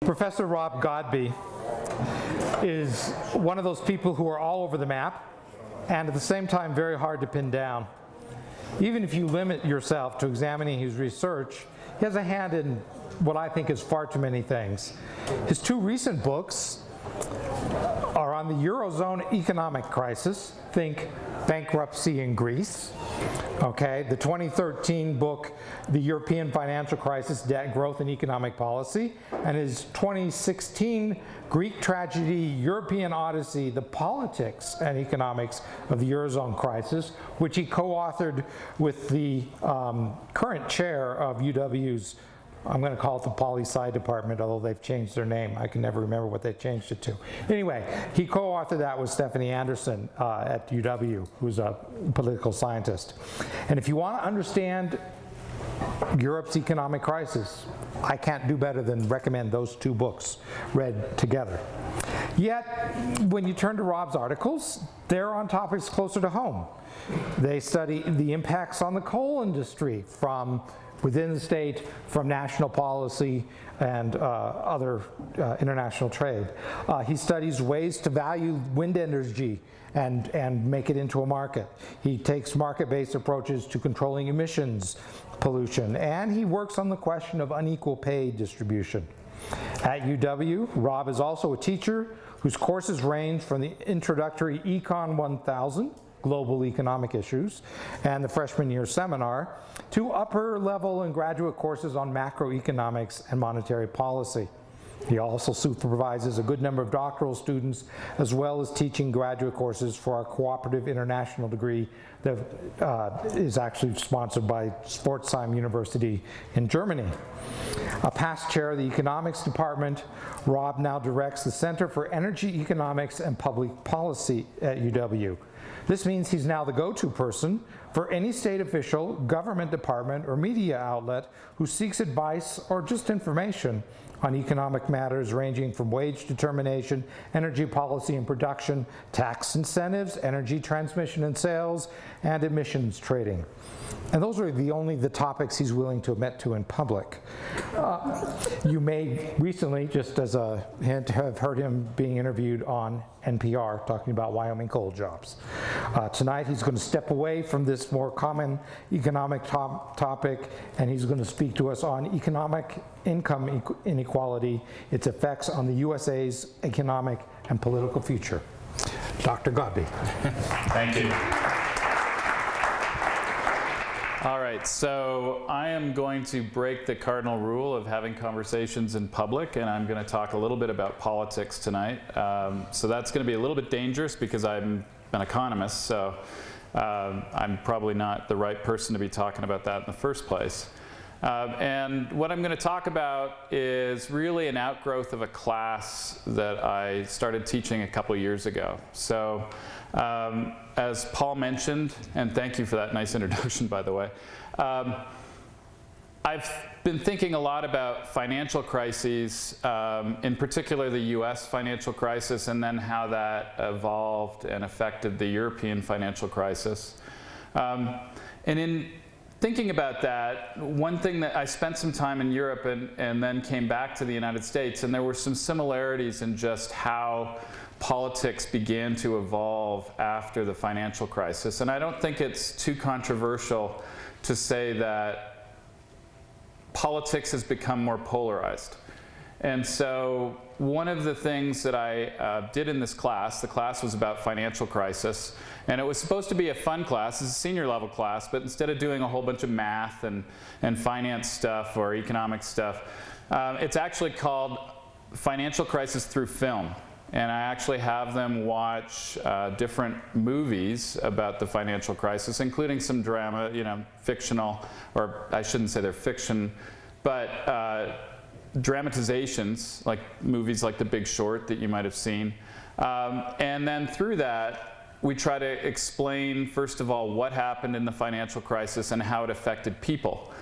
Professor Rob Godby is one of those people who are all over the map and at the same time very hard to pin down. Even if you limit yourself to examining his research, he has a hand in what I think is far too many things. His two recent books are on the Eurozone economic crisis, think bankruptcy in Greece. Okay, the 2013 book, The European Financial Crisis, Debt, Growth, and Economic Policy, and his 2016 Greek Tragedy, European Odyssey, The Politics and Economics of the Eurozone Crisis, which he co-authored with the current chair of UW's, I'm going to call it the Poli-Sci department, although they've changed their name. I can never remember what they changed it to. Anyway, he co-authored that with Stephanie Anderson at UW, who's a political scientist. And if you want to understand Europe's economic crisis, I can't do better than recommend those two books read together. Yet, when you turn to Rob's articles, they're on topics closer to home. They study the impacts on the coal industry from within the state, from national policy and other international trade. He studies ways to value wind energy and make it into a market. He takes market-based approaches to controlling emissions, pollution, and he works on the question of unequal pay distribution. At UW, Rob is also a teacher whose courses range from the introductory Econ 1000, Global Economic Issues, and the freshman year seminar, to upper level and graduate courses on macroeconomics and monetary policy. He also supervises a good number of doctoral students, as well as teaching graduate courses for our cooperative international degree that is actually sponsored by Pforzheim University in Germany. A past chair of the economics department, Rob now directs the Center for Energy Economics and Public Policy at UW. This means he's now the go-to person for any state official, government department, or media outlet who seeks advice or just information on economic matters ranging from wage determination, energy policy and production, tax incentives, energy transmission and sales, and emissions trading. And those are the topics he's willing to admit to in public. You may recently, just as a hint, have heard him being interviewed on NPR talking about Wyoming coal jobs. Tonight he's going to step away from this more common economic topic, and he's going to speak to us on economic income inequality, its effects on the USA's economic and political future. Dr. Godby. Thank you. All right, so I am going to break the cardinal rule of having conversations in public, and I'm going to talk a little bit about politics tonight. So that's going to be a little bit dangerous because I'm an economist, so I'm probably not the right person to be talking about that in the first place. And what I'm going to talk about is really an outgrowth of a class that I started teaching a couple years ago. So as Paul mentioned, and thank you for that nice introduction, by the way, I've been thinking a lot about financial crises, in particular the US financial crisis, and then how that evolved and affected the European financial crisis. And in thinking about that, one thing that I spent some time in Europe and then came back to the United States, and there were some similarities in just how politics began to evolve after the financial crisis. And I don't think it's too controversial to say that politics has become more polarized. And so one of the things that I did in this class, the class was about financial crisis, and it was supposed to be a fun class. It's a senior level class, but instead of doing a whole bunch of math and finance stuff or economic stuff, it's actually called Financial Crisis Through Film. And I actually have them watch different movies about the financial crisis, including some drama, fictional, or I shouldn't say they're fiction, but dramatizations, like movies like The Big Short that you might have seen. And then through that, we try to explain, first of all, what happened in the financial crisis and how it affected people.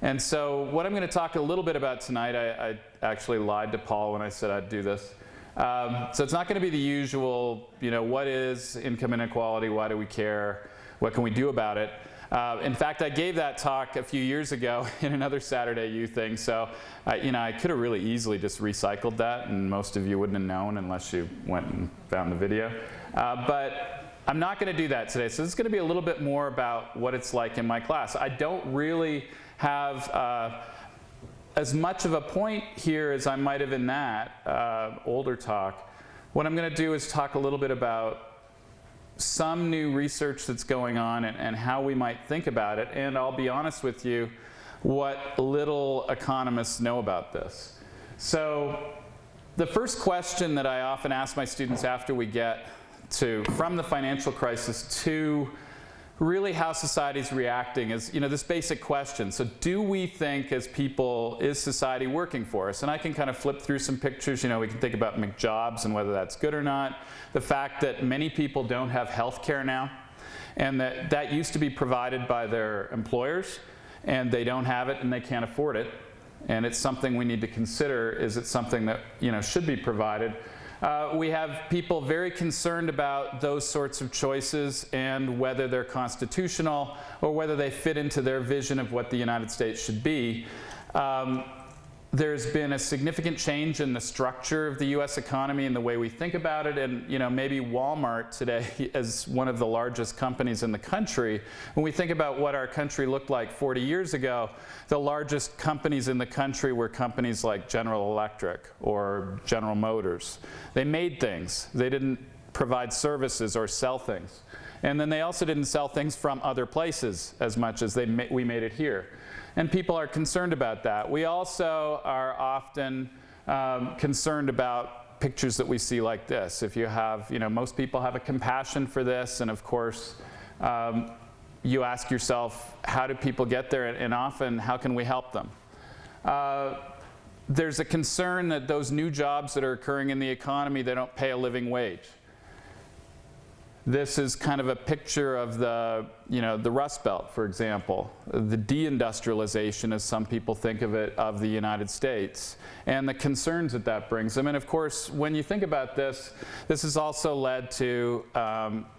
And so what I'm going to talk a little bit about tonight, I actually lied to Paul when I said I'd do this. So it's not going to be the usual, what is income inequality, why do we care, what can we do about it? In fact, I gave that talk a few years ago in another Saturday U thing, so I could have really easily just recycled that, and most of you wouldn't have known unless you went and found the video. But I'm not going to do that today, so this is going to be a little bit more about what it's like in my class. I don't really have as much of a point here as I might have in that older talk. What I'm going to do is talk a little bit about some new research that's going on and how we might think about it, and I'll be honest with you, what little economists know about this. So the first question that I often ask my students after we get from the financial crisis to really how society's reacting is, this basic question. So do we think as people, is society working for us? And I can kind of flip through some pictures. We can think about McJobs and whether that's good or not. The fact that many people don't have health care now, and that used to be provided by their employers, and they don't have it and they can't afford it. And it's something we need to consider. Is it something that should be provided? We have people very concerned about those sorts of choices and whether they're constitutional or whether they fit into their vision of what the United States should be. There's been a significant change in the structure of the US economy and the way we think about it, and maybe Walmart today is one of the largest companies in the country. When we think about what our country looked like 40 years ago, the largest companies in the country were companies like General Electric or General Motors. They made things. They didn't provide services or sell things. And then they also didn't sell things from other places as much as we made it here. And people are concerned about that. We also are often concerned about pictures that we see like this. If you have, most people have a compassion for this, and of course, you ask yourself, how do people get there, and often, how can we help them? There's a concern that those new jobs that are occurring in the economy, they don't pay a living wage. This is kind of a picture of the Rust Belt, for example, the deindustrialization, as some people think of it, of the United States, and the concerns that brings them. And of course, when you think about this, this has also led to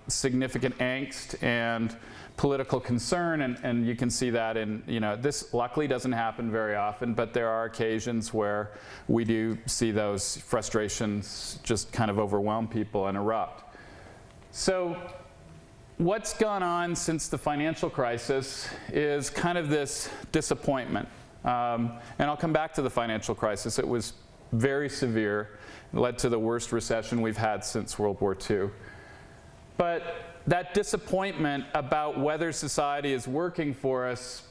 significant angst and political concern, and you can see that in, this luckily doesn't happen very often, but there are occasions where we do see those frustrations just kind of overwhelm people and erupt. So what's gone on since the financial crisis is kind of this disappointment. And I'll come back to the financial crisis. It was very severe. It led to the worst recession we've had since World War II. But that disappointment about whether society is working for us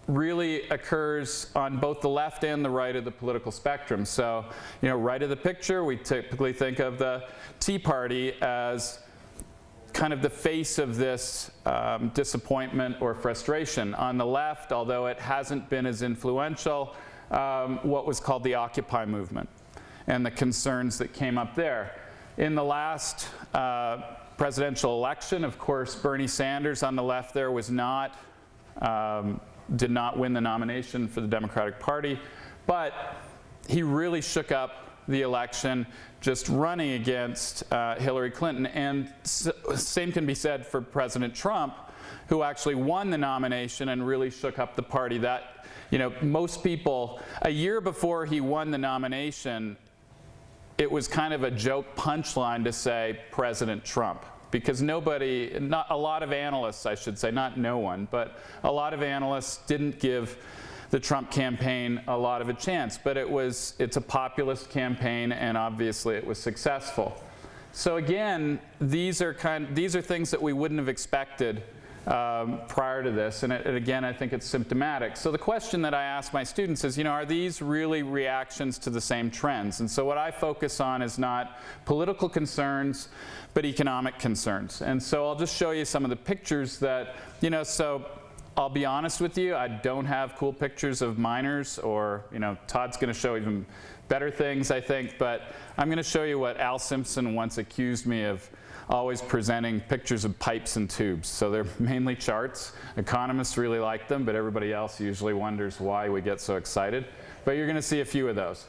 really occurs on both the left and the right of the political spectrum. So, right of the picture, we typically think of the Tea Party as kind of the face of this disappointment or frustration. On the left, although it hasn't been as influential, what was called the Occupy movement and the concerns that came up there. In the last presidential election, of course, Bernie Sanders on the left there was did not win the nomination for the Democratic Party, but he really shook up the election just running against Hillary Clinton. And same can be said for President Trump, who actually won the nomination and really shook up the party. That, most people, a year before he won the nomination, it was kind of a joke punchline to say President Trump, because not a lot of analysts, I should say, not no one, but a lot of analysts didn't give the Trump campaign a lot of a chance, but it's a populist campaign, and obviously it was successful. So again, these are things that we wouldn't have expected prior to this, and again, I think it's symptomatic. So the question that I ask my students is, are these really reactions to the same trends? And so what I focus on is not political concerns, but economic concerns. And so I'll just show you some of the pictures that, so I'll be honest with you, I don't have cool pictures of miners, or, Todd's going to show even better things, I think, but I'm going to show you what Al Simpson once accused me of always presenting pictures of pipes and tubes. So they're mainly charts. Economists really like them, but everybody else usually wonders why we get so excited. But you're going to see a few of those.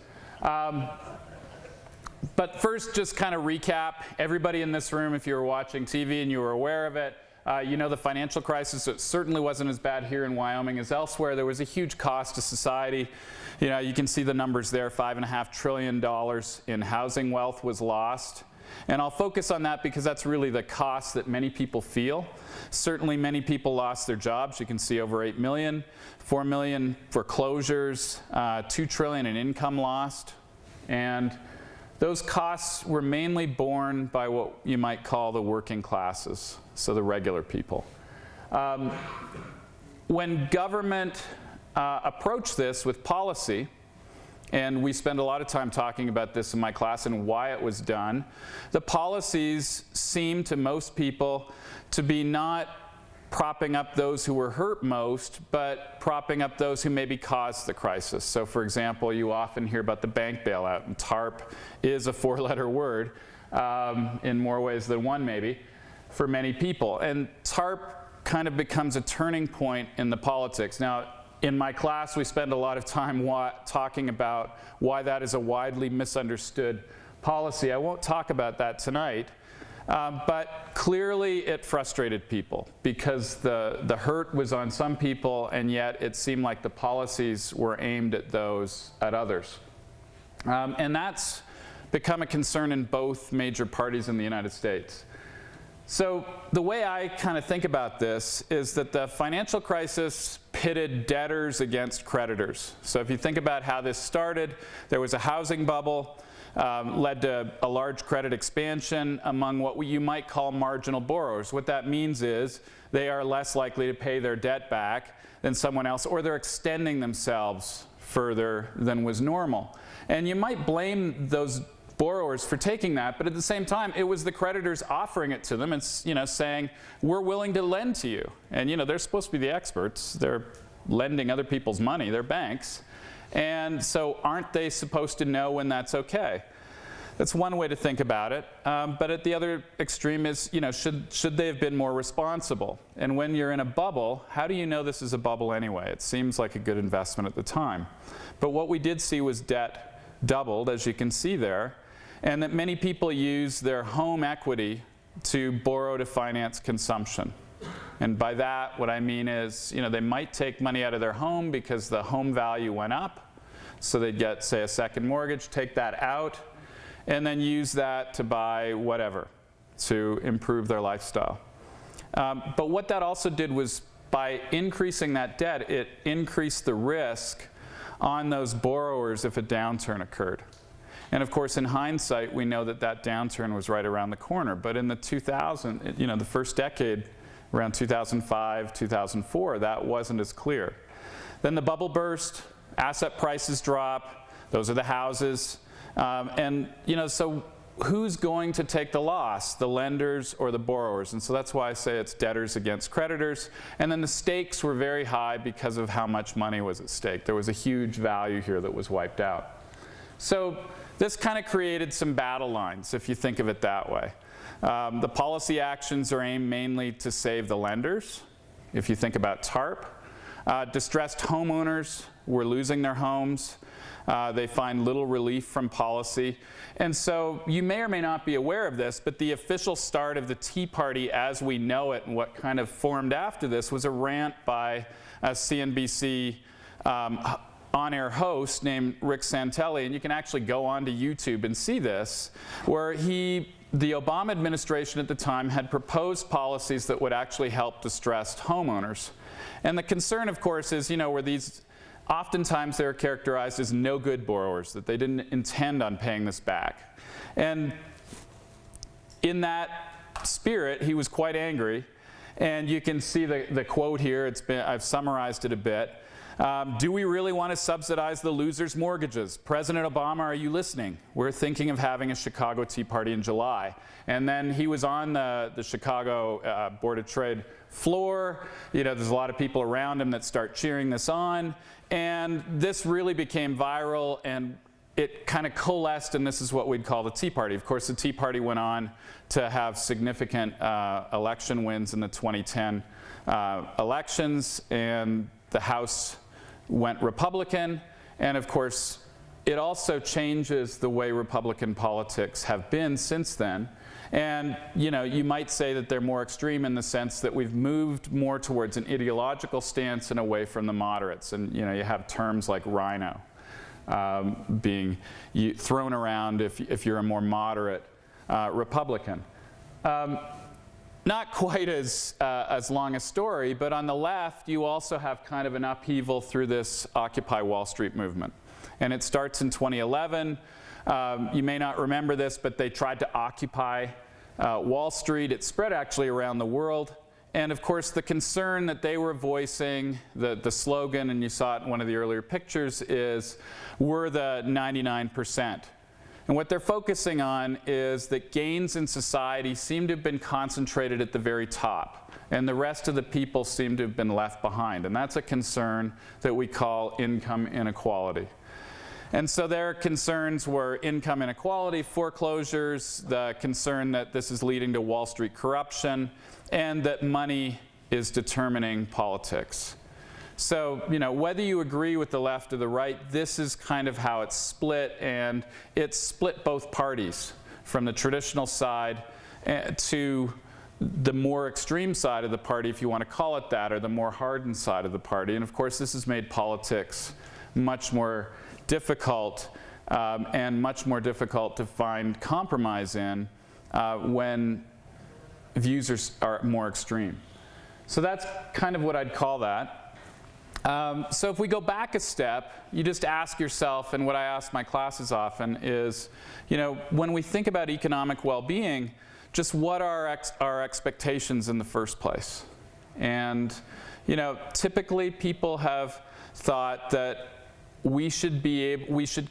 But first, just kind of recap. Everybody in this room, if you were watching TV and you were aware of it, You know, the financial crisis, it certainly wasn't as bad here in Wyoming as elsewhere. There was a huge cost to society. You know, you can see the numbers there, $5.5 trillion in housing wealth was lost. And I'll focus on that because that's really the cost that many people feel. Certainly many people lost their jobs. You can see over 8 million, 4 million foreclosures, 2 trillion in income lost. And those costs were mainly borne by what you might call the working classes, so the regular people. When government approached this with policy, and we spend a lot of time talking about this in my class and why it was done, the policies seem to most people to be not propping up those who were hurt most, but propping up those who maybe caused the crisis. So for example, you often hear about the bank bailout, and TARP is a 4-letter word in more ways than one maybe for many people. And TARP kind of becomes a turning point in the politics. Now, in my class, we spend a lot of time talking about why that is a widely misunderstood policy. I won't talk about that tonight, but clearly it frustrated people because the hurt was on some people, and yet it seemed like the policies were aimed at others. And that's become a concern in both major parties in the United States. So the way I kind of think about this is that the financial crisis pitted debtors against creditors. So if you think about how this started, there was a housing bubble, led to a large credit expansion among what you might call marginal borrowers. What that means is they are less likely to pay their debt back than someone else, or they're extending themselves further than was normal. And you might blame those borrowers for taking that, but at the same time, it was the creditors offering it to them and, you know, saying, we're willing to lend to you. And, you know, they're supposed to be the experts. They're lending other people's money. They're banks. And so aren't they supposed to know when that's okay? That's one way to think about it. But at the other extreme is, you know, should they have been more responsible? And when you're in a bubble, how do you know this is a bubble anyway? It seems like a good investment at the time. But what we did see was debt doubled, as you can see there, and that many people use their home equity to borrow to finance consumption. And by that, what I mean is, you know, they might take money out of their home because the home value went up, so they'd get, say, a second mortgage, take that out, and then use that to buy whatever to improve their lifestyle. But what that also did was, by increasing that debt, it increased the risk on those borrowers if a downturn occurred. And of course, in hindsight, we know that that downturn was right around the corner. But in the 2000, you know, the first decade, around 2005, 2004, that wasn't as clear. Then the bubble burst, asset prices drop, those are the houses. And, you know, so who's going to take the loss, the lenders or the borrowers? And so that's why I say it's debtors against creditors. And then the stakes were very high because of how much money was at stake. There was a huge value here that was wiped out. So this kind of created some battle lines, if you think of it that way. The policy actions are aimed mainly to save the lenders, if you think about TARP. Distressed homeowners were losing their homes. They find little relief from policy. And so you may or may not be aware of this, but the official start of the Tea Party as we know it and what kind of formed after this was a rant by a CNBC on-air host named Rick Santelli, and you can actually go onto YouTube and see this, where the Obama administration at the time had proposed policies that would actually help distressed homeowners. And the concern, of course, is, you know, where these, oftentimes they're characterized as no good borrowers, that they didn't intend on paying this back. And in that spirit, he was quite angry. And you can see the quote here. I've summarized it a bit. Do we really want to subsidize the losers' mortgages? President Obama, are you listening? We're thinking of having a Chicago Tea Party in July. And then he was on the Chicago Board of Trade floor. You know, there's a lot of people around him that start cheering this on. And this really became viral, and it kind of coalesced, and this is what we'd call the Tea Party. Of course, the Tea Party went on to have significant election wins in the 2010 elections, and the House went Republican, and of course, it also changes the way Republican politics have been since then. And you might say that they're more extreme in the sense that we've moved more towards an ideological stance and away from the moderates. And you have terms like rhino being thrown around if you're a more moderate Republican. Not quite as long a story, but on the left you also have kind of an upheaval through this Occupy Wall Street movement. And it starts in 2011. You may not remember this, but they tried to occupy Wall Street. It spread actually around the world. And of course, the concern that they were voicing, the slogan, and you saw it in one of the earlier pictures, is we're the 99%. And what they're focusing on is that gains in society seem to have been concentrated at the very top, and the rest of the people seem to have been left behind. And that's a concern that we call income inequality. And so their concerns were income inequality, foreclosures, the concern that this is leading to Wall Street corruption, and that money is determining politics. So, whether you agree with the left or the right, this is kind of how it's split, and it's split both parties, from the traditional side to the more extreme side of the party, if you want to call it that, or the more hardened side of the party. And of course, this has made politics much more difficult and much more difficult to find compromise in when views are more extreme. So that's kind of what I'd call that. So if we go back a step, you just ask yourself, and what I ask my classes often is, when we think about economic well-being, just what are our expectations in the first place? And typically people have thought that we should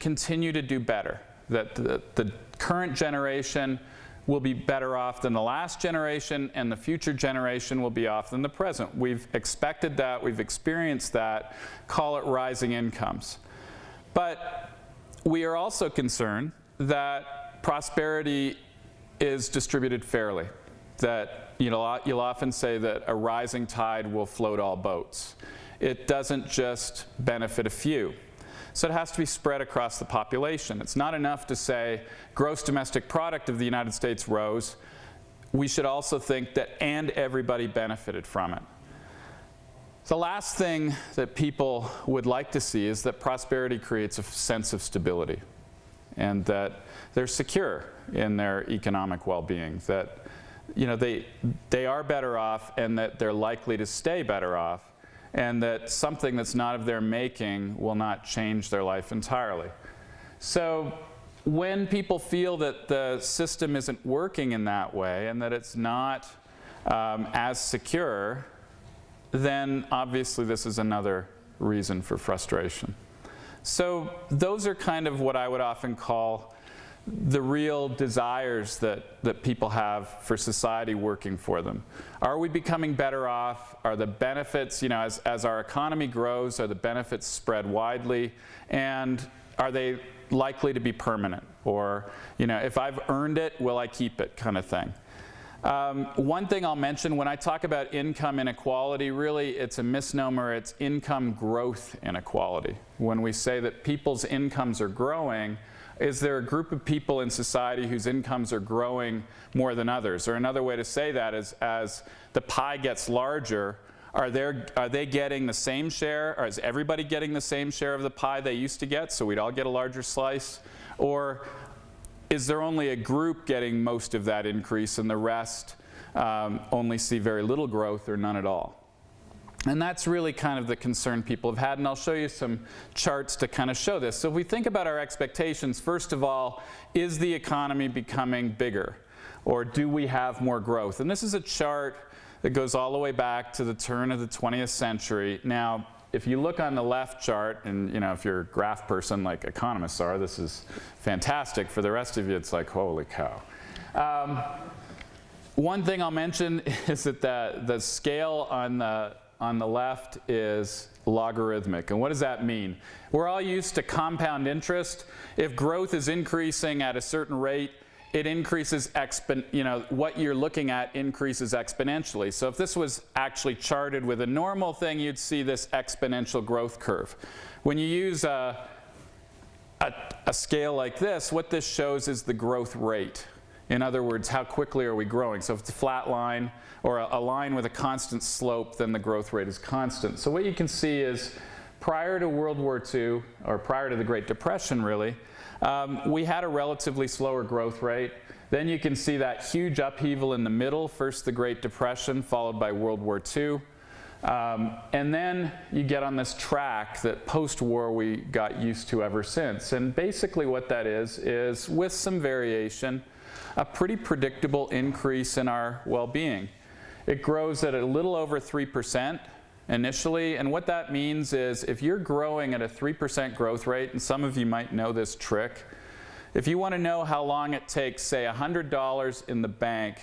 continue to do better, that the current generation will be better off than the last generation, and the future generation will be off than the present. We've expected that, we've experienced that, call it rising incomes. But we are also concerned that prosperity is distributed fairly, that you'll often say that a rising tide will float all boats. It doesn't just benefit a few. So it has to be spread across the population. It's not enough to say gross domestic product of the United States rose. We should also think that and everybody benefited from it. The last thing that people would like to see is that prosperity creates a sense of stability, and that they're secure in their economic well-being, that they are better off, and that they're likely to stay better off, and that something that's not of their making will not change their life entirely. So when people feel that the system isn't working in that way, and that it's not as secure, then obviously this is another reason for frustration. So those are kind of what I would often call the real desires that people have for society working for them. Are we becoming better off? Are the benefits, as our economy grows, are the benefits spread widely? And are they likely to be permanent? Or, if I've earned it, will I keep it, kind of thing. One thing I'll mention, when I talk about income inequality, really it's a misnomer. It's income growth inequality. When we say that people's incomes are growing, is there a group of people in society whose incomes are growing more than others? Or another way to say that is, as the pie gets larger, are they getting the same share? Or is everybody getting the same share of the pie they used to get, so we'd all get a larger slice? Or is there only a group getting most of that increase, and the rest only see very little growth or none at all? And that's really kind of the concern people have had, and I'll show you some charts to kind of show this. So if we think about our expectations, first of all, is the economy becoming bigger? Or do we have more growth? And this is a chart that goes all the way back to the turn of the 20th century. Now, if you look on the left chart, and if you're a graph person like economists are, this is fantastic. For the rest of you, it's like, holy cow. One thing I'll mention is that the scale on the left is logarithmic. And what does that mean? We're all used to compound interest. If growth is increasing at a certain rate, it increases, what you're looking at increases exponentially. So if this was actually charted with a normal thing, you'd see this exponential growth curve. When you use a scale like this, what this shows is the growth rate. In other words, how quickly are we growing? So if it's a flat line or a line with a constant slope, then the growth rate is constant. So what you can see is prior to World War II, or prior to the Great Depression really, we had a relatively slower growth rate. Then you can see that huge upheaval in the middle, first the Great Depression, followed by World War II. And then you get on this track that post-war we got used to ever since. And basically what that is with some variation, a pretty predictable increase in our well-being. It grows at a little over 3% initially, and what that means is if you're growing at a 3% growth rate, and some of you might know this trick, if you want to know how long it takes, say $100 in the bank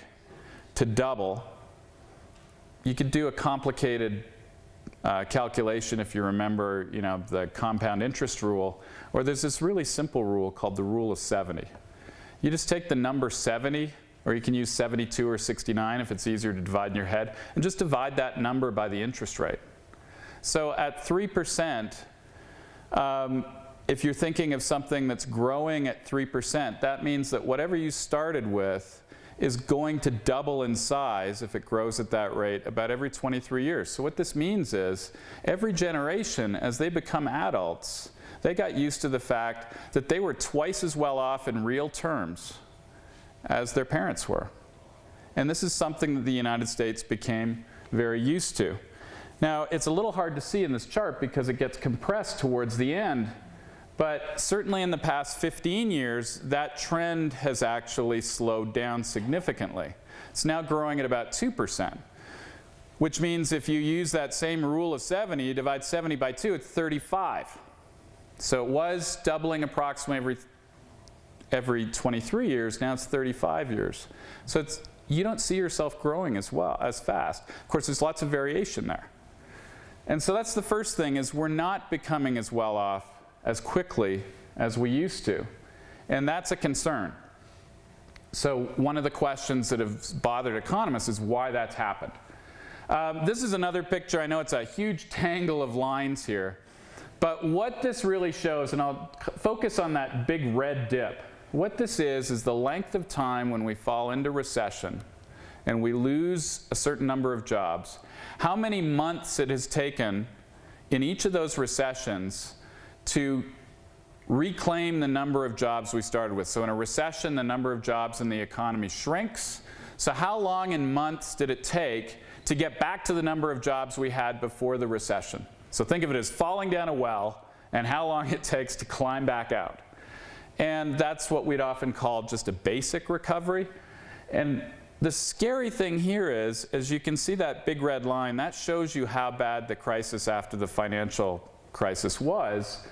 to double, you could do a complicated calculation if you remember, the compound interest rule, or there's this really simple rule called the rule of 70. You just take the number 70, or you can use 72 or 69 if it's easier to divide in your head, and just divide that number by the interest rate. So at 3%, if you're thinking of something that's growing at 3%, that means that whatever you started with is going to double in size if it grows at that rate about every 23 years. So what this means is every generation, as they become adults, they got used to the fact that they were twice as well off in real terms as their parents were. And this is something that the United States became very used to. Now, it's a little hard to see in this chart because it gets compressed towards the end, but certainly in the past 15 years, that trend has actually slowed down significantly. It's now growing at about 2%, which means if you use that same rule of 70, you divide 70 by 2, it's 35. So it was doubling approximately every 23 years, now it's 35 years. So you don't see yourself growing as fast. Of course, there's lots of variation there. And so that's the first thing, is we're not becoming as well off as quickly as we used to. And that's a concern. So one of the questions that have bothered economists is why that's happened. This is another picture. I know it's a huge tangle of lines here. But what this really shows, and I'll focus on that big red dip. What this is the length of time when we fall into recession and we lose a certain number of jobs, how many months it has taken in each of those recessions to reclaim the number of jobs we started with. So in a recession, the number of jobs in the economy shrinks. So how long in months did it take to get back to the number of jobs we had before the recession? So think of it as falling down a well and how long it takes to climb back out. And that's what we'd often call just a basic recovery. And the scary thing here is, as you can see that big red line, that shows you how bad the crisis after the financial crisis was.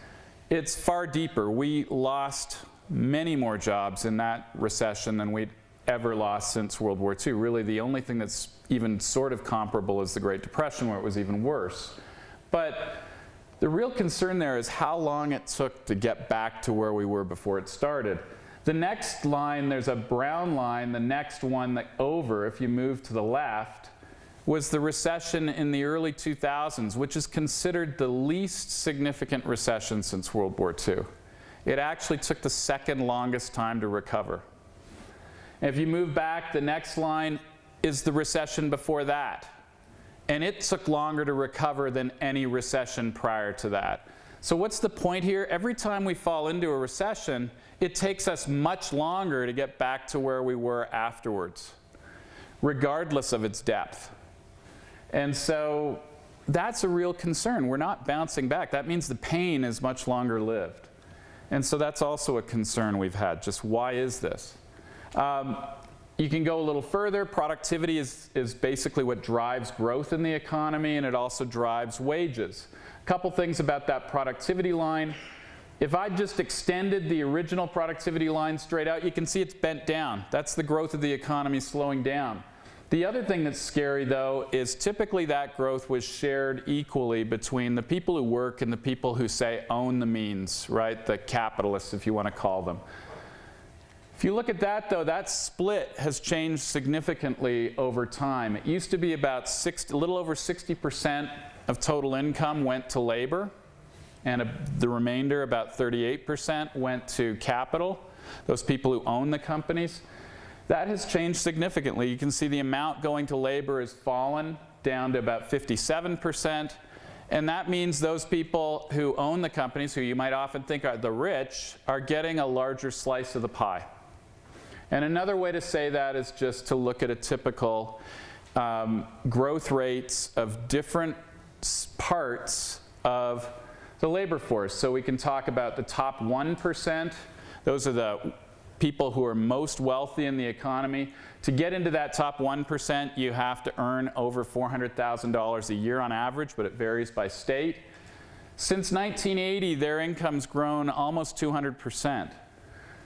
It's far deeper. We lost many more jobs in that recession than we'd ever lost since World War II. Really, the only thing that's even sort of comparable is the Great Depression, where it was even worse. But the real concern there is how long it took to get back to where we were before it started. The next line, there's a brown line, the next one over, if you move to the left, was the recession in the early 2000s, which is considered the least significant recession since World War II. It actually took the second longest time to recover. And if you move back, the next line is the recession before that. And it took longer to recover than any recession prior to that. So what's the point here? Every time we fall into a recession, it takes us much longer to get back to where we were afterwards, regardless of its depth. And so that's a real concern. We're not bouncing back. That means the pain is much longer lived. And so that's also a concern we've had. Just why is this? You can go a little further. Productivity is basically what drives growth in the economy, and it also drives wages. A couple things about that productivity line. If I just extended the original productivity line straight out, you can see it's bent down. That's the growth of the economy slowing down. The other thing that's scary, though, is typically that growth was shared equally between the people who work and the people who, say, own the means, right? The capitalists, if you want to call them. If you look at that, though, that split has changed significantly over time. It used to be about a little over 60% of total income went to labor. and the remainder, about 38%, went to capital, those people who own the companies. That has changed significantly. You can see the amount going to labor has fallen down to about 57%. And that means those people who own the companies, who you might often think are the rich, are getting a larger slice of the pie. And another way to say that is just to look at a typical growth rates of different parts of the labor force. So we can talk about the top 1%. Those are the people who are most wealthy in the economy. To get into that top 1%, you have to earn over $400,000 a year on average, but it varies by state. Since 1980, their income's grown almost 200%.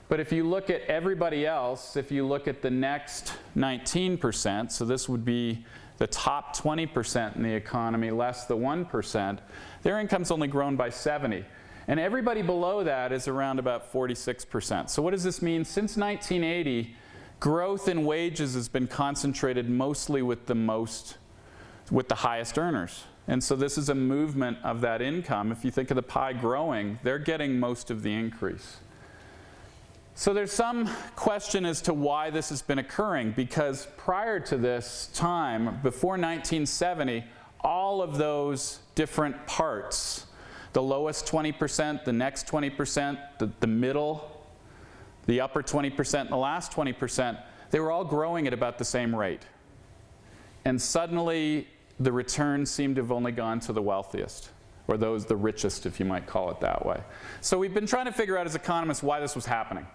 But if you look at everybody else, if you look at the next 19%, so this would be the top 20% in the economy, less the 1%, their income's only grown by 70. And everybody below that is around about 46%. So what does this mean? Since 1980, growth in wages has been concentrated mostly with the highest earners. And so this is a movement of that income. If you think of the pie growing, they're getting most of the increase. So there's some question as to why this has been occurring, because prior to this time, before 1970, all of those different parts, the lowest 20%, the next 20%, the middle, the upper 20%, and the last 20%, they were all growing at about the same rate. And suddenly, the returns seem to have only gone to the wealthiest, or those the richest, if you might call it that way. So we've been trying to figure out as economists why this was happening.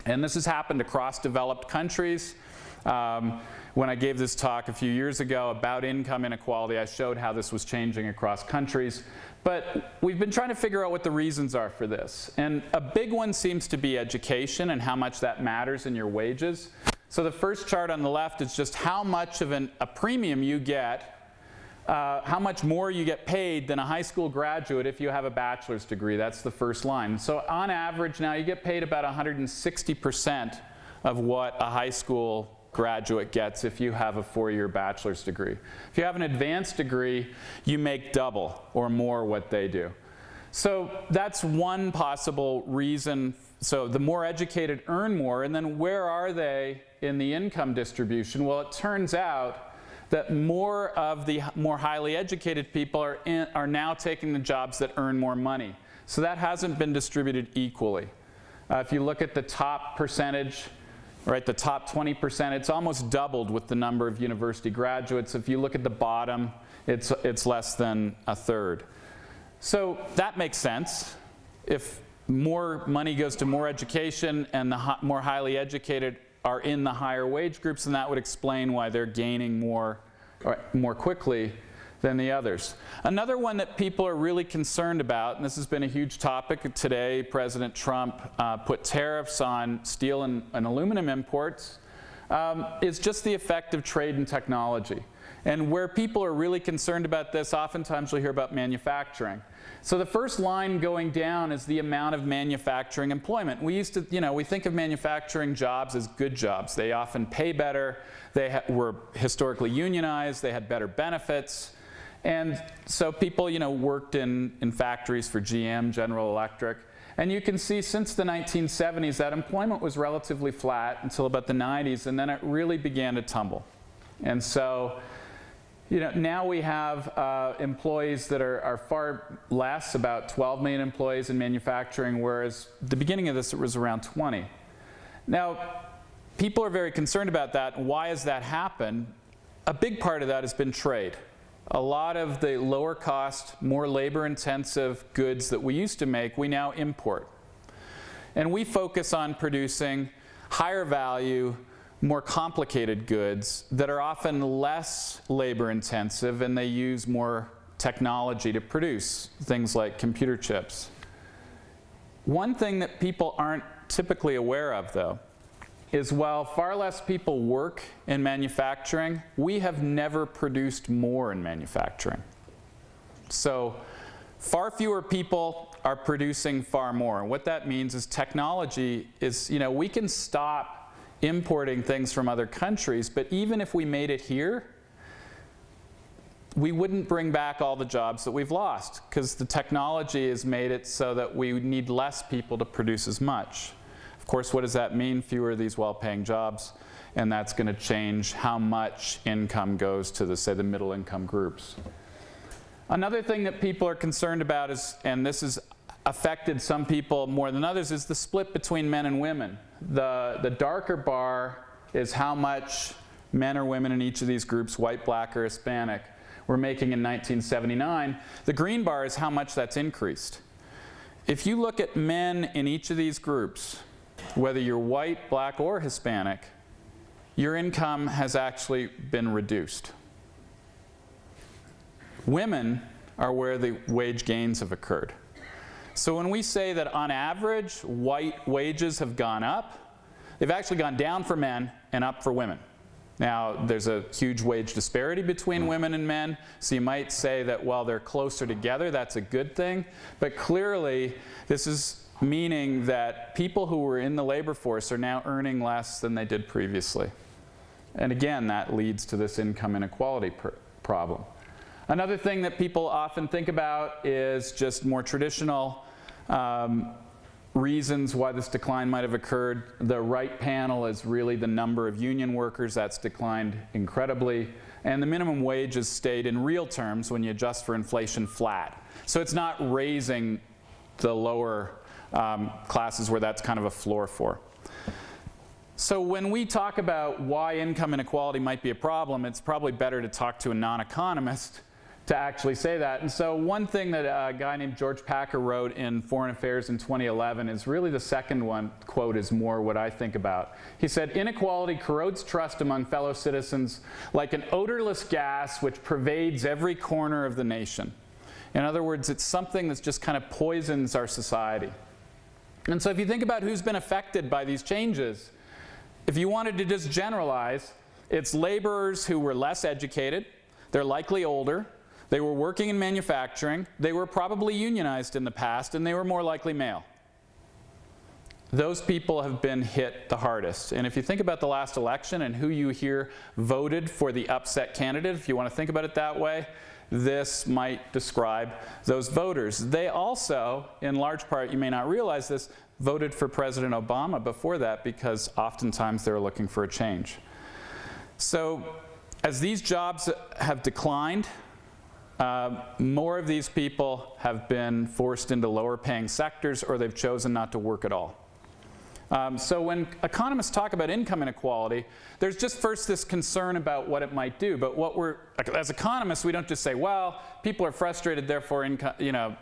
And this has happened across developed countries. When I gave this talk a few years ago about income inequality, I showed how this was changing across countries. But we've been trying to figure out what the reasons are for this. And a big one seems to be education and how much that matters in your wages. So the first chart on the left is just how much of a premium you get, how much more you get paid than a high school graduate if you have a bachelor's degree. That's the first line. So on average now you get paid about 160% of what a high school graduate gets if you have a 4-year bachelor's degree. If you have an advanced degree, you make double or more what they do. So that's one possible reason. So the more educated earn more, and then where are they in the income distribution? Well, it turns out that more of the more highly educated people are now taking the jobs that earn more money. So that hasn't been distributed equally. If you look at the top percentage, right, the top 20%, it's almost doubled with the number of university graduates. If you look at the bottom, it's less than a third. So that makes sense. If more money goes to more education and the more highly educated are in the higher wage groups, then that would explain why they're gaining more quickly than the others. Another one that people are really concerned about, and this has been a huge topic today, President Trump put tariffs on steel and aluminum imports, is just the effect of trade and technology. And where people are really concerned about this, oftentimes you'll hear about manufacturing. So the first line going down is the amount of manufacturing employment. We used to, we think of manufacturing jobs as good jobs. They often pay better. They were historically unionized. They had better benefits. And so people, worked in factories for GM, General Electric. And you can see since the 1970s that employment was relatively flat until about the 90s, and then it really began to tumble. And so, now we have employees that are far less, about 12 million employees in manufacturing, whereas at the beginning of this it was around 20. Now, people are very concerned about that. Why has that happened? A big part of that has been trade. A lot of the lower cost, more labor intensive goods that we used to make, we now import. And we focus on producing higher value, more complicated goods that are often less labor intensive, and they use more technology to produce things like computer chips. One thing that people aren't typically aware of, though, is while far less people work in manufacturing, we have never produced more in manufacturing. So far fewer people are producing far more. And what that means is technology is, we can stop importing things from other countries, but even if we made it here, we wouldn't bring back all the jobs that we've lost, because the technology has made it so that we need less people to produce as much. Of course, what does that mean? Fewer of these well-paying jobs, and that's going to change how much income goes to, say, the middle income groups. Another thing that people are concerned about is, and this has affected some people more than others, is the split between men and women. The darker bar is how much men or women in each of these groups, white, black, or Hispanic, were making in 1979. The green bar is how much that's increased. If you look at men in each of these groups, whether you're white, black, or Hispanic, your income has actually been reduced. Women are where the wage gains have occurred. So when we say that on average, white wages have gone up, they've actually gone down for men and up for women. Now, there's a huge wage disparity between women and men, so you might say that while they're closer together, that's a good thing. But clearly, this is meaning that people who were in the labor force are now earning less than they did previously. And again, that leads to this income inequality problem. Another thing that people often think about is just more traditional reasons why this decline might have occurred. The right panel is really the number of union workers. That's declined incredibly. And the minimum wage has stayed in real terms, when you adjust for inflation, flat. So it's not raising the lower classes where that's kind of a floor for. So when we talk about why income inequality might be a problem, it's probably better to talk to a non-economist to actually say that. And so one thing that a guy named George Packer wrote in Foreign Affairs in 2011 is really the second one, quote, is more what I think about. He said, "Inequality corrodes trust among fellow citizens like an odorless gas which pervades every corner of the nation." In other words, it's something that just kind of poisons our society. And so if you think about who's been affected by these changes, if you wanted to just generalize, it's laborers who were less educated, they're likely older, they were working in manufacturing, they were probably unionized in the past, and they were more likely male. Those people have been hit the hardest. And if you think about the last election and who you hear voted for the upset candidate, if you want to think about it that way, this might describe those voters. They also, in large part, you may not realize this, voted for President Obama before that because oftentimes they were looking for a change. So as these jobs have declined, more of these people have been forced into lower paying sectors, or they've chosen not to work at all. So when economists talk about income inequality, there's just first this concern about what it might do. But as economists, we don't just say, well, people are frustrated, therefore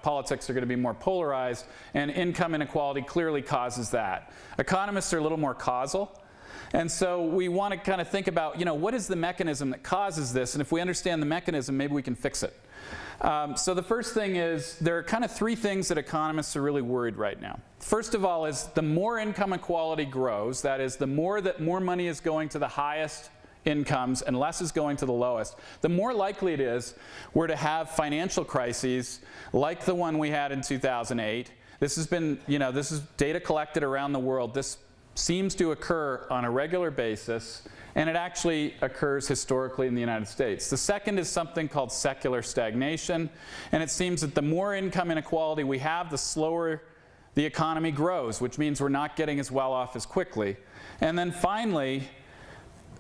politics are going to be more polarized, and income inequality clearly causes that. Economists are a little more causal. And so we want to kind of think about, what is the mechanism that causes this? And if we understand the mechanism, maybe we can fix it. So the first thing is, there are kind of three things that economists are really worried right now. First of all is the more income inequality grows, that is, the more money is going to the highest incomes and less is going to the lowest, the more likely it is we're to have financial crises like the one we had in 2008. This has been, this is data collected around the world. This seems to occur on a regular basis, and it actually occurs historically in the United States. The second is something called secular stagnation, and it seems that the more income inequality we have, the slower the economy grows, which means we're not getting as well off as quickly. And then finally,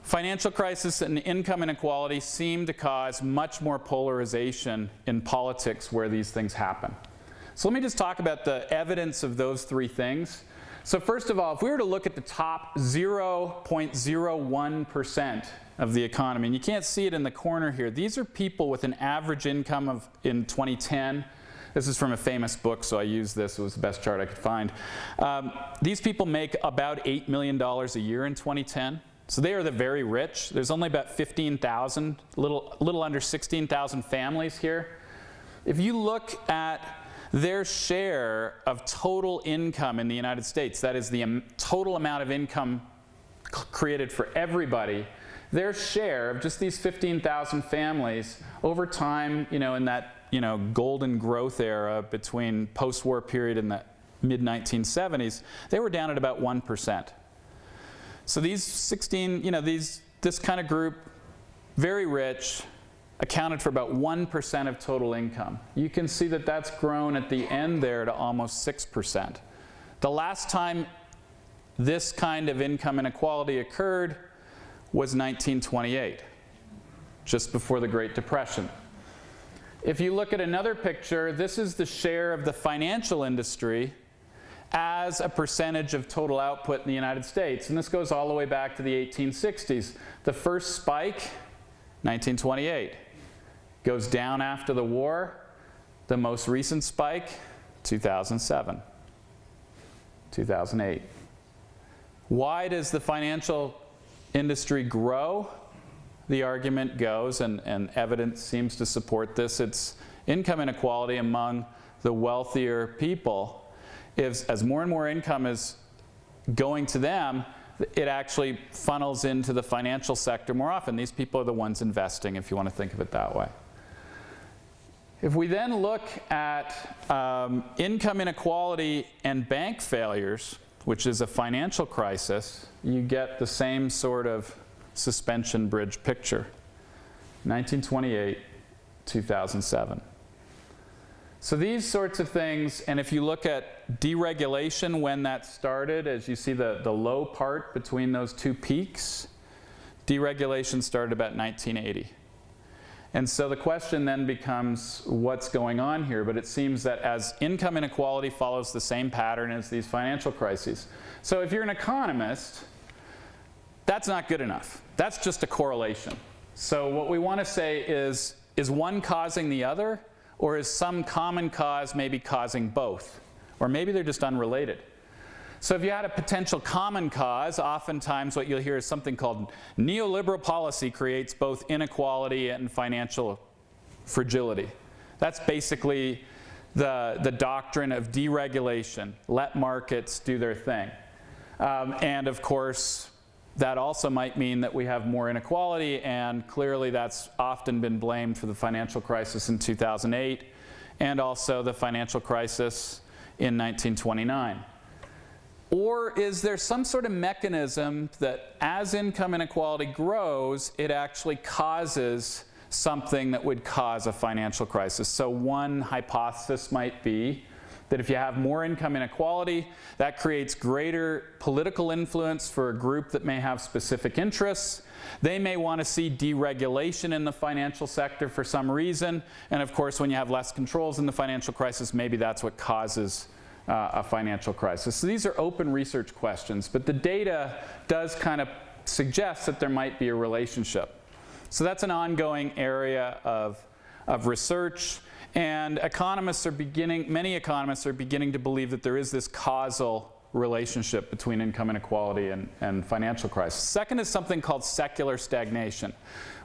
financial crisis and income inequality seem to cause much more polarization in politics where these things happen. So let me just talk about the evidence of those three things. So first of all, if we were to look at the top 0.01% of the economy, and you can't see it in the corner here, these are people with an average income of, in 2010, this is from a famous book, so I used this, it was the best chart I could find. These people make about $8 million a year in 2010. So they are the very rich. There's only about 15,000, little under 16,000 families here. If you look at their share of total income in the United States, that is the total amount of income created for everybody, their share of just these 15,000 families over time, in that golden growth era between post-war period and the mid-1970s, they were down at about 1%. So these 16, this kind of group, very rich, accounted for about 1% of total income. You can see that that's grown at the end there to almost 6%. The last time this kind of income inequality occurred was 1928, just before the Great Depression. If you look at another picture, this is the share of the financial industry as a percentage of total output in the United States. And this goes all the way back to the 1860s. The first spike, 1928. Goes down after the war. The most recent spike, 2007, 2008. Why does the financial industry grow? The argument goes, and evidence seems to support this, it's income inequality among the wealthier people. As more and more income is going to them, it actually funnels into the financial sector more often. These people are the ones investing, if you want to think of it that way. If we then look at income inequality and bank failures, which is a financial crisis, you get the same sort of suspension bridge picture. 1928, 2007. So these sorts of things, and if you look at deregulation, when that started, as you see the low part between those two peaks, deregulation started about 1980. And so the question then becomes, what's going on here? But it seems that as income inequality follows the same pattern as these financial crises. So if you're an economist, that's not good enough. That's just a correlation. So what we want to say is one causing the other? Or is some common cause maybe causing both? Or maybe they're just unrelated. So if you had a potential common cause, oftentimes what you'll hear is something called neoliberal policy creates both inequality and financial fragility. That's basically the doctrine of deregulation. Let markets do their thing. And of course, that also might mean that we have more inequality, and clearly that's often been blamed for the financial crisis in 2008 and also the financial crisis in 1929. Or is there some sort of mechanism that as income inequality grows, it actually causes something that would cause a financial crisis? So one hypothesis might be that if you have more income inequality, that creates greater political influence for a group that may have specific interests. They may want to see deregulation in the financial sector for some reason. And of course, when you have less controls in the financial crisis, maybe that's what causes a financial crisis. So these are open research questions, but the data does kind of suggest that there might be a relationship. So that's an ongoing area of research. And many economists are beginning to believe that there is this causal relationship between income inequality and financial crisis. Second is something called secular stagnation,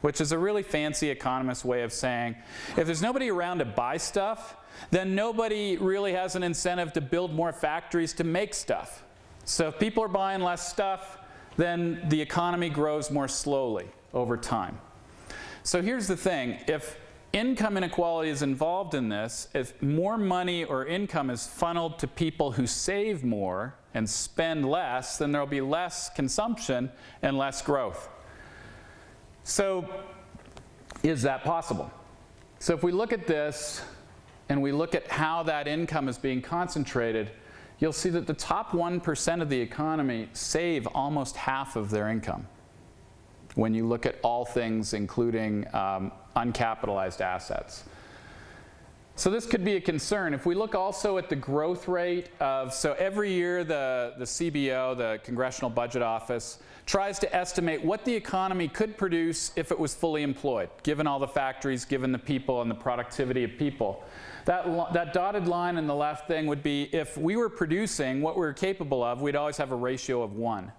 which is a really fancy economist way of saying, if there's nobody around to buy stuff, then nobody really has an incentive to build more factories to make stuff. So if people are buying less stuff, then the economy grows more slowly over time. So here's the thing, if income inequality is involved in this, if more money or income is funneled to people who save more and spend less, then there'll be less consumption and less growth. So is that possible? So if we look at this and we look at how that income is being concentrated, you'll see that the top 1% of the economy save almost half of their income when you look at all things, including uncapitalized assets. So this could be a concern. If we look also at the growth rate of, so every year the CBO, the Congressional Budget Office, tries to estimate what the economy could produce if it was fully employed, given all the factories, given the people and the productivity of people. That dotted line in the left thing would be if we were producing what we were capable of, we'd always have a ratio of 1.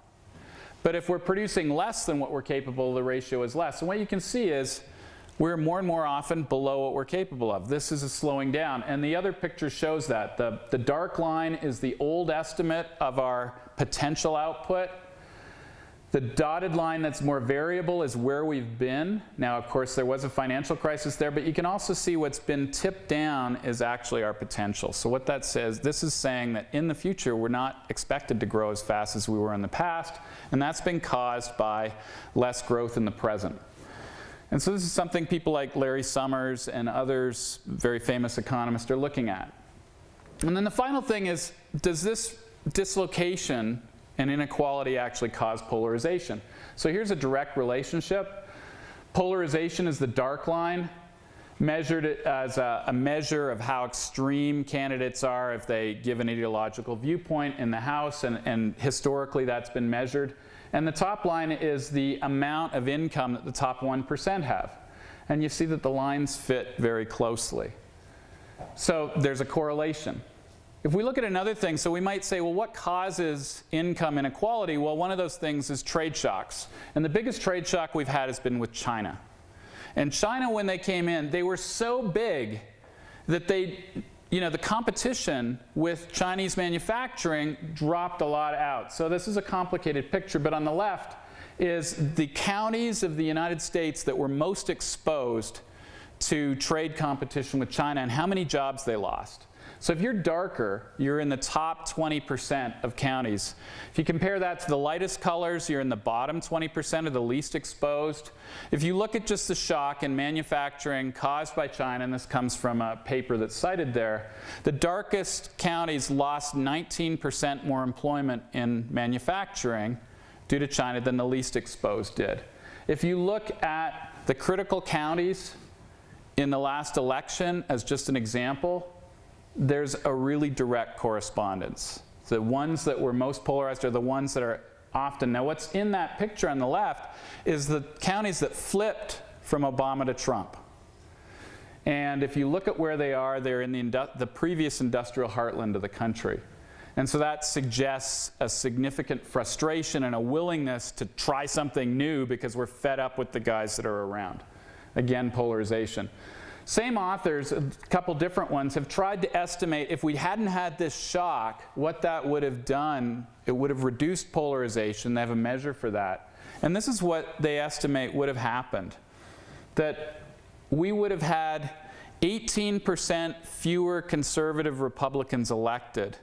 But if we're producing less than what we're capable, the ratio is less. And what you can see is we're more and more often below what we're capable of. This is a slowing down. And the other picture shows that. The dark line is the old estimate of our potential output. The dotted line that's more variable is where we've been. Now, of course, there was a financial crisis there, but you can also see what's been tipped down is actually our potential. So what that says, this is saying that in the future, we're not expected to grow as fast as we were in the past, and that's been caused by less growth in the present. And so this is something people like Larry Summers and others, very famous economists, are looking at. And then the final thing is, does this dislocation and inequality actually cause polarization? So here's a direct relationship. Polarization is the dark line, measured as a measure of how extreme candidates are if they give an ideological viewpoint in the House, and historically that's been measured. And the top line is the amount of income that the top 1% have. And you see that the lines fit very closely. So there's a correlation. If we look at another thing, so we might say, well, what causes income inequality? Well, one of those things is trade shocks. And the biggest trade shock we've had has been with China. And China, when they came in, they were so big that the competition with Chinese manufacturing dropped a lot out. So this is a complicated picture, but on the left is the counties of the United States that were most exposed to trade competition with China and how many jobs they lost. So if you're darker, you're in the top 20% of counties. If you compare that to the lightest colors, you're in the bottom 20% of the least exposed. If you look at just the shock in manufacturing caused by China, and this comes from a paper that's cited there, the darkest counties lost 19% more employment in manufacturing due to China than the least exposed did. If you look at the critical counties in the last election as just an example, there's a really direct correspondence. The ones that were most polarized are the ones that are often. Now what's in that picture on the left is the counties that flipped from Obama to Trump. And if you look at where they are, they're in the previous industrial heartland of the country. And so that suggests a significant frustration and a willingness to try something new because we're fed up with the guys that are around. Again, polarization. Same authors, a couple different ones, have tried to estimate if we hadn't had this shock, what that would have done. It would have reduced polarization. They have a measure for that. And this is what they estimate would have happened. That we would have had 18% fewer conservative Republicans elected.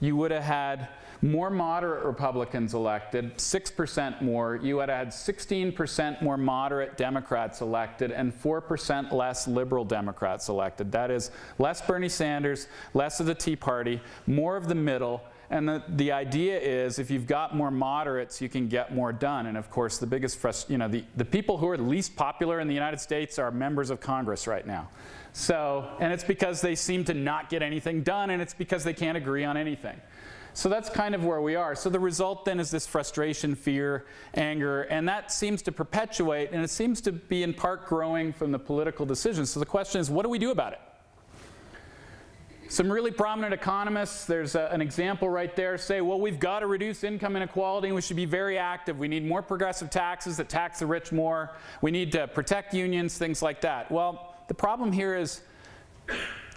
You would have had more moderate Republicans elected, 6% more. You would have had 16% more moderate Democrats elected and 4% less liberal Democrats elected. That is, less Bernie Sanders, less of the Tea Party, more of the middle. And the idea is if you've got more moderates, you can get more done. And of course, the biggest the people who are least popular in the United States are members of Congress right now. So, and it's because they seem to not get anything done, and it's because they can't agree on anything. So that's kind of where we are. So the result then is this frustration, fear, anger, and that seems to perpetuate, and it seems to be in part growing from the political decisions. So the question is, what do we do about it? Some really prominent economists, there's an example right there, say, well, we've got to reduce income inequality and we should be very active. We need more progressive taxes that tax the rich more. We need to protect unions, things like that. Well, the problem here is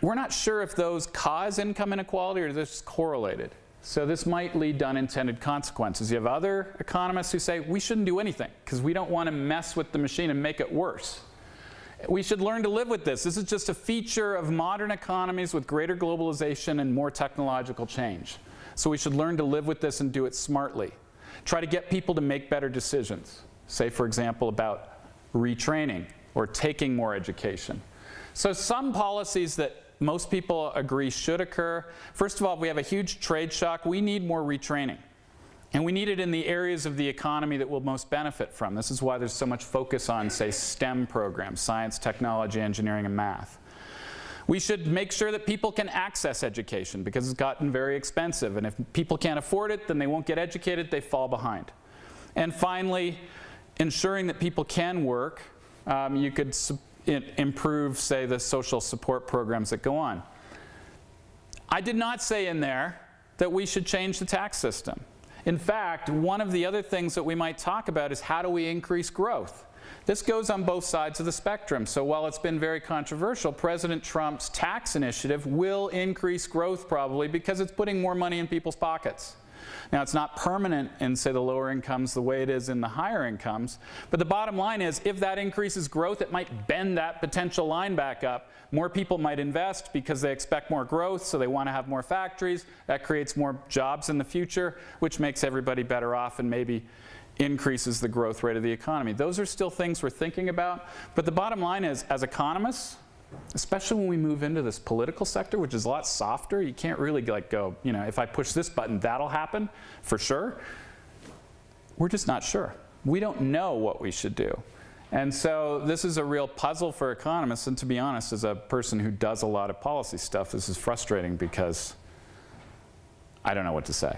we're not sure if those cause income inequality or they're just correlated. So this might lead to unintended consequences. You have other economists who say we shouldn't do anything because we don't want to mess with the machine and make it worse. We should learn to live with this. This is just a feature of modern economies with greater globalization and more technological change. So we should learn to live with this and do it smartly. Try to get people to make better decisions. Say, for example, about retraining or taking more education. So some policies that most people agree should occur. First of all, if we have a huge trade shock, we need more retraining. And we need it in the areas of the economy that will most benefit from. This is why there's so much focus on, say, STEM programs, science, technology, engineering, and math. We should make sure that people can access education because it's gotten very expensive. And if people can't afford it, then they won't get educated, they fall behind. And finally, ensuring that people can work. You could improve, say, the social support programs that go on. I did not say in there that we should change the tax system. In fact, one of the other things that we might talk about is how do we increase growth? This goes on both sides of the spectrum. So while it's been very controversial, President Trump's tax initiative will increase growth probably because it's putting more money in people's pockets. Now, it's not permanent in, say, the lower incomes the way it is in the higher incomes, but the bottom line is if that increases growth, it might bend that potential line back up. More people might invest because they expect more growth, so they want to have more factories. That creates more jobs in the future, which makes everybody better off and maybe increases the growth rate of the economy. Those are still things we're thinking about, but the bottom line is, as economists, especially when we move into this political sector, which is a lot softer, you can't really like go, you know, if I push this button, that'll happen for sure. We're just not sure. We don't know what we should do. And so this is a real puzzle for economists, and to be honest, as a person who does a lot of policy stuff, this is frustrating because I don't know what to say.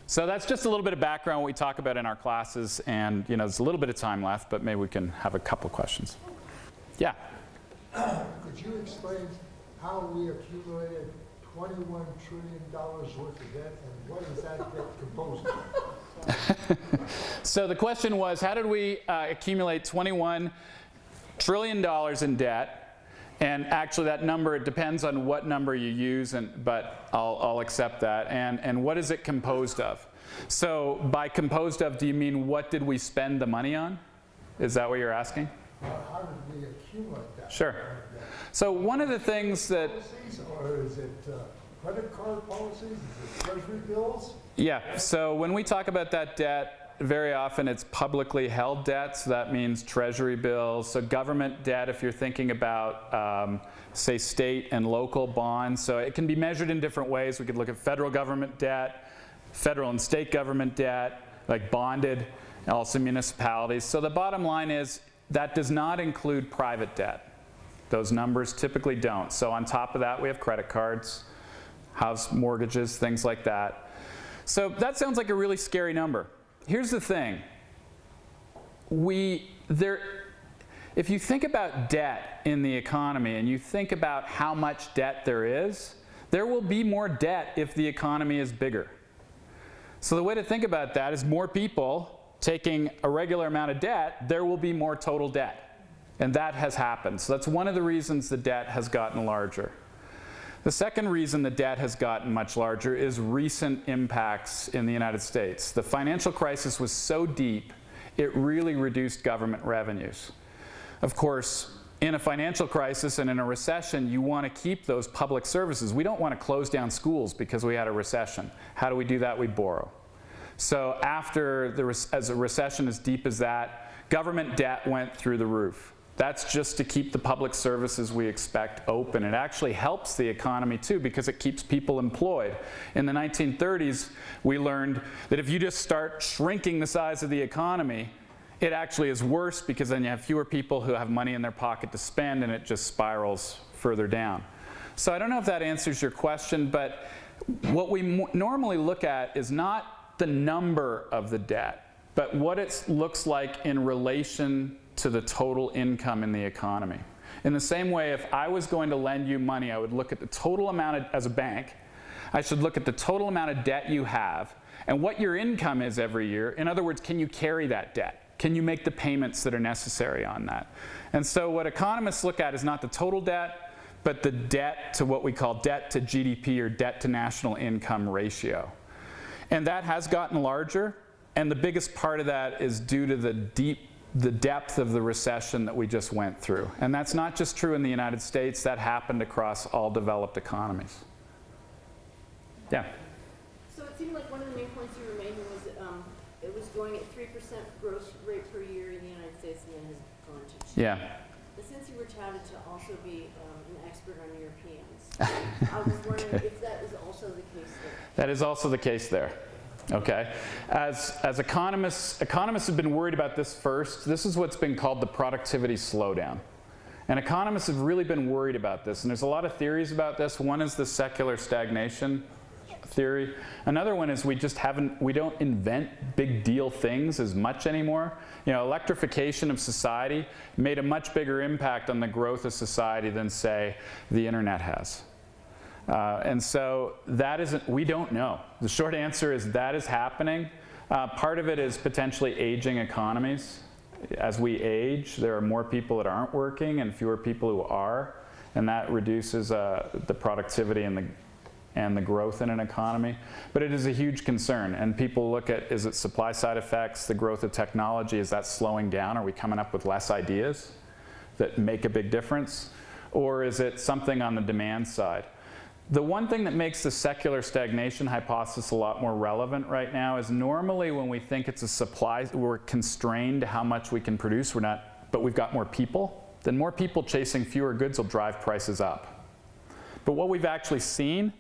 So that's just a little bit of background what we talk about in our classes, and you know, there's a little bit of time left, but maybe we can have a couple questions. Yeah? Could you explain how we accumulated $21 trillion worth of debt, and what is that debt composed of? So the question was, how did we accumulate $21 trillion in debt? And actually that number, it depends on what number you use, but I'll accept that. And what is it composed of? So by composed of, do you mean what did we spend the money on? Is that what you're asking? How did we accumulate that? Sure. So one of the things that... Policies, or is it credit card policies? Is it treasury bills? Yeah, so when we talk about that debt, very often it's publicly held debt, so that means treasury bills. So government debt, if you're thinking about, say, state and local bonds, so it can be measured in different ways. We could look at federal government debt, federal and state government debt, like bonded, and also municipalities. So the bottom line is that does not include private debt. Those numbers typically don't. So on top of that, we have credit cards, house mortgages, things like that. So that sounds like a really scary number. Here's the thing. If you think about debt in the economy and you think about how much debt there will be more debt if the economy is bigger. So the way to think about that is more people taking a regular amount of debt, there will be more total debt. And that has happened. So that's one of the reasons the debt has gotten larger. The second reason the debt has gotten much larger is recent impacts in the United States. The financial crisis was so deep, it really reduced government revenues. Of course, in a financial crisis and in a recession, you want to keep those public services. We don't want to close down schools because we had a recession. How do we do that? We borrow. So after as a recession as deep as that, government debt went through the roof. That's just to keep the public services we expect open. It actually helps the economy too because it keeps people employed. In the 1930s, we learned that if you just start shrinking the size of the economy, it actually is worse because then you have fewer people who have money in their pocket to spend and it just spirals further down. So I don't know if that answers your question, but what we normally look at is not the number of the debt, but what it looks like in relation to the total income in the economy. In the same way, if I was going to lend you money, I would look at the total amount as a bank. I should look at the total amount of debt you have and what your income is every year. In other words, can you carry that debt? Can you make the payments that are necessary on that? And so what economists look at is not the total debt, but the debt to what we call debt to GDP or debt to national income ratio. And that has gotten larger, and the biggest part of that is due to the depth of the recession that we just went through. And that's not just true in the United States, that happened across all developed economies. Yeah? So it seemed like one of the main points you were making was it was going at 3% growth rate per year in the United States and then has gone to... Yeah. But since you were touted to also be an expert on Europeans, I was wondering if that is also the case there. That is also the case there. Okay. As economists have been worried about this first. This is what's been called the productivity slowdown. And economists have really been worried about this. And there's a lot of theories about this. One is the secular stagnation theory. Another one is we don't invent big deal things as much anymore. You know, electrification of society made a much bigger impact on the growth of society than, say, the internet has. And so we don't know. The short answer is that is happening. Part of it is potentially aging economies. As we age, there are more people that aren't working and fewer people who are, and that reduces the productivity and and the growth in an economy. But it is a huge concern, and people look at, is it supply side effects, the growth of technology, is that slowing down? Are we coming up with less ideas that make a big difference? Or is it something on the demand side? The one thing that makes the secular stagnation hypothesis a lot more relevant right now is normally when we think it's a supply, we're constrained to how much we can produce, but we've got more people. Then more people chasing fewer goods will drive prices up. But what we've actually seen,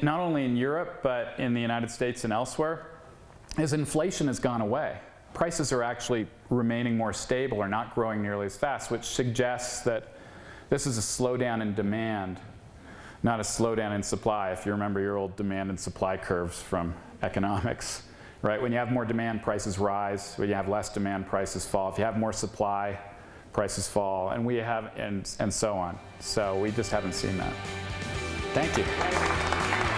not only in Europe, but in the United States and elsewhere, is inflation has gone away. Prices are actually remaining more stable or not growing nearly as fast, which suggests that this is a slowdown in demand, not a slowdown in supply, if you remember your old demand and supply curves from economics, right? When you have more demand, prices rise. When you have less demand, prices fall. If you have more supply, prices fall, and so on. So we just haven't seen that. Thank you.